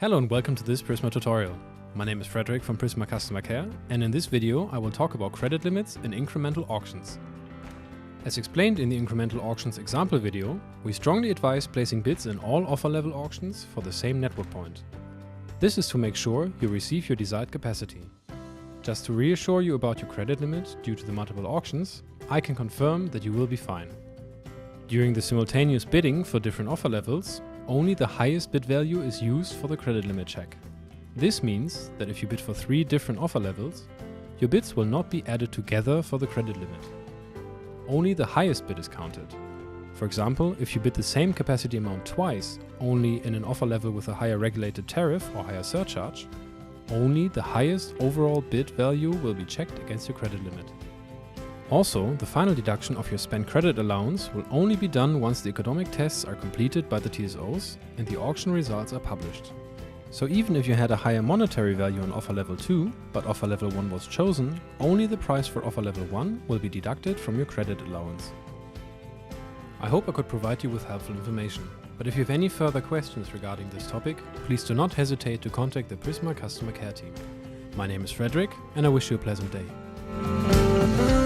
Hello and welcome to this PRISMA tutorial. My name is Frederick from PRISMA Customer Care, and in this video I will talk about credit limits in incremental auctions. As explained in the Incremental Auctions example video, we strongly advise placing bids in all offer level auctions for the same network point. This is to make sure you receive your desired capacity. Just to reassure you about your credit limit due to the multiple auctions, I can confirm that you will be fine. During the simultaneous bidding for different offer levels, only the highest bid value is used for the credit limit check. This means that if you bid for 3 different offer levels, your bids will not be added together for the credit limit. Only the highest bid is counted. For example, if you bid the same capacity amount twice, only in an offer level with a higher regulated tariff or higher surcharge, only the highest overall bid value will be checked against your credit limit. Also, the final deduction of your spent credit allowance will only be done once the economic tests are completed by the TSOs and the auction results are published. So even if you had a higher monetary value on offer level 2, but offer level 1 was chosen, only the price for offer level 1 will be deducted from your credit allowance. I hope I could provide you with helpful information, but if you have any further questions regarding this topic, please do not hesitate to contact the PRISMA Customer Care team. My name is Frederick, and I wish you a pleasant day.